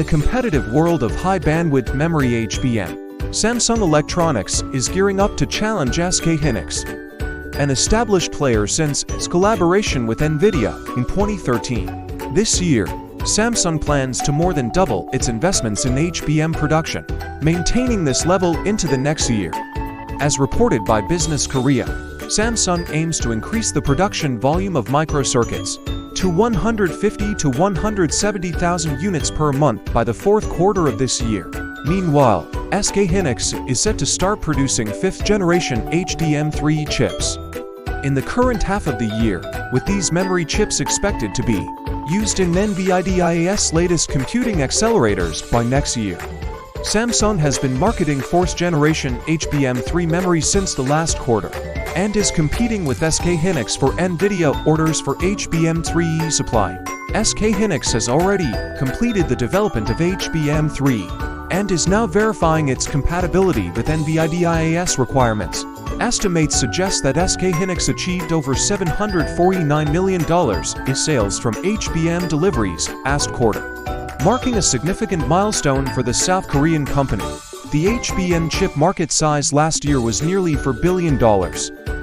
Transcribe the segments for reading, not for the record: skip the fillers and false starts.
the competitive world of high-bandwidth memory HBM, Samsung Electronics is gearing up to challenge SK Hynix, an established player since its collaboration with NVIDIA in 2013. This year, Samsung plans to more than double its investments in HBM production, maintaining this level into the next year. As reported by Business Korea, Samsung aims to increase the production volume of microcircuits to 150 to 170,000 units per month by the fourth quarter of this year. Meanwhile, SK Hynix is set to start producing 5th-generation HBM3 chips in the current half of the year, with these memory chips expected to be used in NVIDIA's latest computing accelerators by next year. Samsung has been marketing 4th-generation HBM3 memory since the last quarter, and is competing with SK Hynix for NVIDIA orders for HBM3 supply. SK Hynix has already completed the development of HBM3 and is now verifying its compatibility with NVIDIA's requirements. Estimates suggest that SK Hynix achieved over $749 million in sales from HBM deliveries last quarter, marking a significant milestone for the South Korean company. The HBM chip market size last year was nearly $4 billion,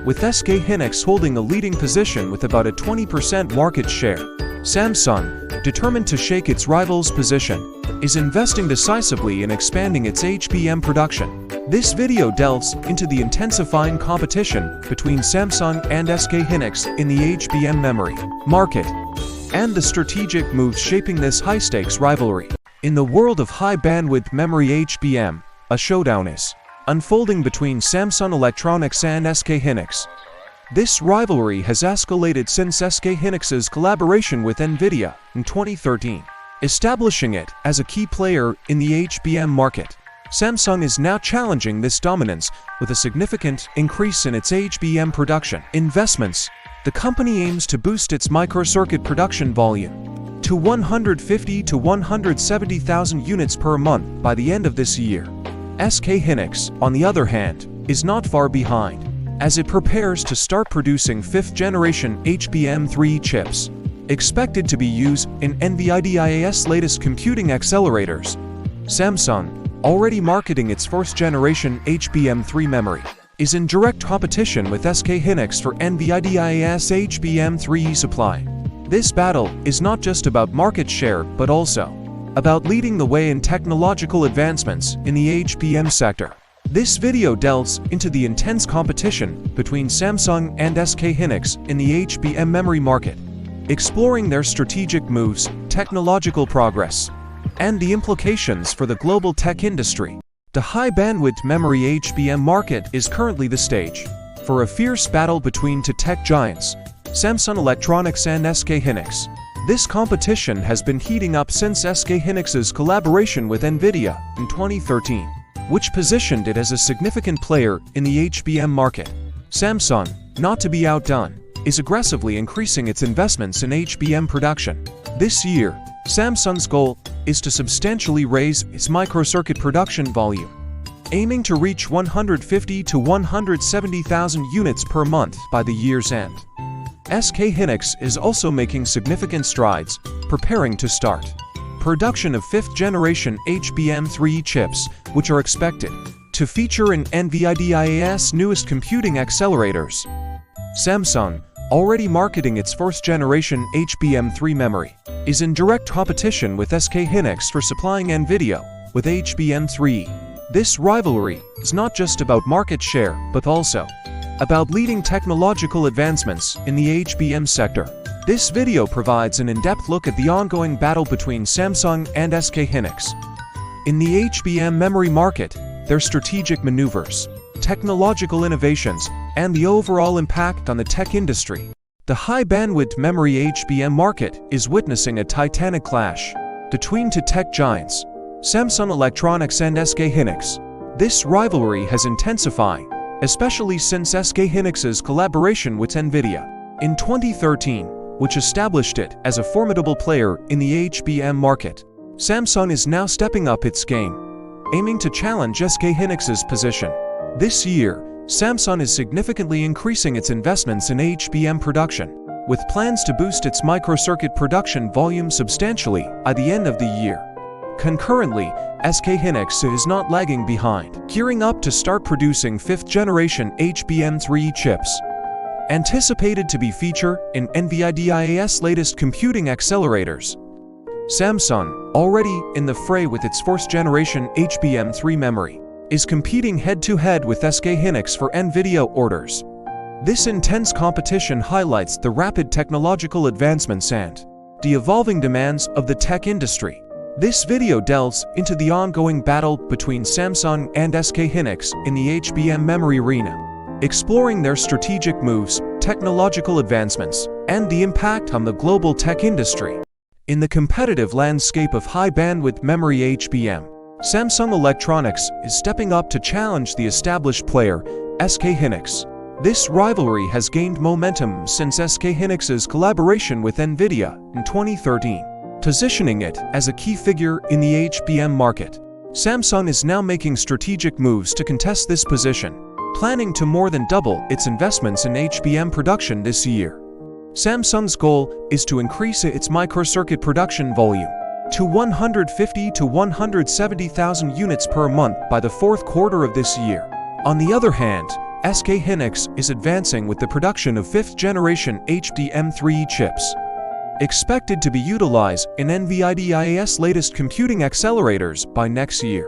with SK Hynix holding a leading position with about a 20% market share. Samsung, determined to shake its rival's position, is investing decisively in expanding its HBM production. This video delves into the intensifying competition between Samsung and SK Hynix in the HBM memory market, and the strategic moves shaping this high-stakes rivalry. In the world of high-bandwidth memory HBM, a showdown is unfolding between Samsung Electronics and SK Hynix. This rivalry has escalated since SK Hynix's collaboration with NVIDIA in 2013, establishing it as a key player in the HBM market. Samsung is now challenging this dominance with a significant increase in its HBM production investments. The company aims to boost its microcircuit production volume to 150 to 170,000 units per month by the end of this year. SK Hynix, on the other hand, is not far behind, as it prepares to start producing 5th-generation HBM3 chips, expected to be used in NVIDIA's latest computing accelerators. Samsung, already marketing its 1st-generation HBM3 memory, is in direct competition with SK Hynix for NVIDIA's HBM3 supply. This battle is not just about market share but also about leading the way in technological advancements in the HBM sector. This video delves into the intense competition between Samsung and SK Hynix in the HBM memory market, exploring their strategic moves, technological progress, and the implications for the global tech industry. The high-bandwidth memory HBM market is currently the stage for a fierce battle between two tech giants, Samsung Electronics and SK Hynix. This competition has been heating up since SK Hynix's collaboration with NVIDIA in 2013, which positioned it as a significant player in the HBM market. Samsung, not to be outdone, is aggressively increasing its investments in HBM production. This year, Samsung's goal is to substantially raise its microcircuit production volume, aiming to reach 150 to 170,000 units per month by the year's end. SK Hynix is also making significant strides, preparing to start production of 5th-generation HBM3 chips, which are expected to feature in NVIDIA's newest computing accelerators. Samsung, already marketing its 1st-generation HBM3 memory, is in direct competition with SK Hynix for supplying NVIDIA with HBM3. This rivalry is not just about market share but also about leading technological advancements in the HBM sector. This video provides an in-depth look at the ongoing battle between Samsung and SK Hynix in the HBM memory market, their strategic maneuvers, technological innovations, and the overall impact on the tech industry. The high-bandwidth memory HBM market is witnessing a titanic clash between two tech giants, Samsung Electronics and SK Hynix. This rivalry has intensified, especially since SK Hynix's collaboration with NVIDIA in 2013, which established it as a formidable player in the HBM market. Samsung is now stepping up its game, aiming to challenge SK Hynix's position. This year, Samsung is significantly increasing its investments in HBM production, with plans to boost its microcircuit production volume substantially by the end of the year. Concurrently, SK Hynix is not lagging behind, gearing up to start producing 5th-generation HBM3E chips. Anticipated to be featured in NVIDIA's latest computing accelerators. Samsung, already in the fray with its 4th-generation HBM3 memory, is competing head-to-head with SK Hynix for NVIDIA orders. This intense competition highlights the rapid technological advancements and the evolving demands of the tech industry. This video delves into the ongoing battle between Samsung and SK Hynix in the HBM memory arena, exploring their strategic moves, technological advancements, and the impact on the global tech industry. In the competitive landscape of high-bandwidth memory HBM, Samsung Electronics is stepping up to challenge the established player, SK Hynix. This rivalry has gained momentum since SK Hynix's collaboration with NVIDIA in 2013, positioning it as a key figure in the HBM market. Samsung is now making strategic moves to contest this position, planning to more than double its investments in HBM production this year. Samsung's goal is to increase its microcircuit production volume to 150 to 170,000 units per month by the 4th quarter of this year. On the other hand, SK Hynix is advancing with the production of 5th-generation HBM3E chips, expected to be utilized in NVIDIA's latest computing accelerators by next year.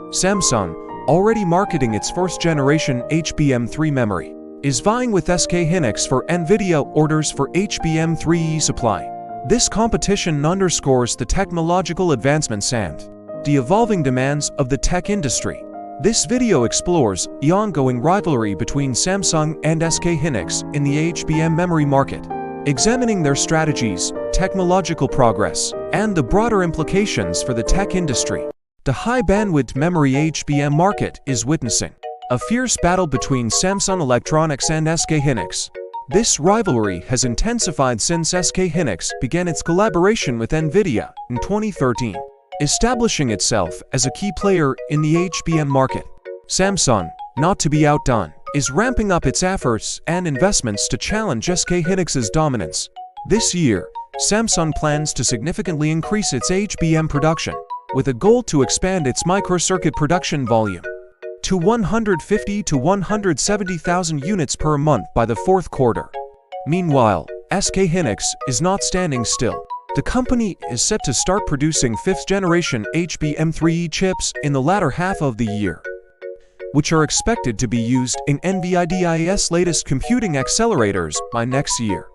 Samsung, already marketing its 4th-generation HBM3 memory, is vying with SK Hynix for NVIDIA orders for HBM3E supply. This competition underscores the technological advancements and the evolving demands of the tech industry. This video explores the ongoing rivalry between Samsung and SK Hynix in the HBM memory market, examining their strategies, technological progress, and the broader implications for the tech industry. The high-bandwidth memory HBM market is witnessing a fierce battle between Samsung Electronics and SK Hynix. This rivalry has intensified since SK Hynix began its collaboration with NVIDIA in 2013, establishing itself as a key player in the HBM market. Samsung, not to be outdone, is ramping up its efforts and investments to challenge SK Hynix's dominance. This year, Samsung plans to significantly increase its HBM production, with a goal to expand its microcircuit production volume to 150 to 170,000 units per month by the 4th quarter. Meanwhile, SK Hynix is not standing still. The company is set to start producing 5th-generation HBM3E chips in the latter half of the year, which are expected to be used in NVIDIA's latest computing accelerators by next year.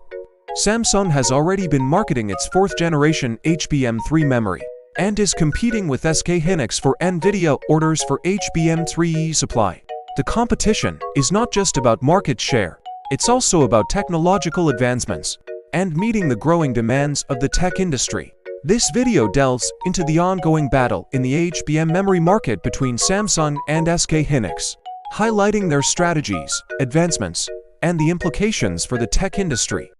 Samsung has already been marketing its 4th-generation HBM3 memory, and is competing with SK Hynix for NVIDIA orders for HBM3E supply. The competition is not just about market share, it's also about technological advancements and meeting the growing demands of the tech industry. This video delves into the ongoing battle in the HBM memory market between Samsung and SK Hynix, highlighting their strategies, advancements, and the implications for the tech industry.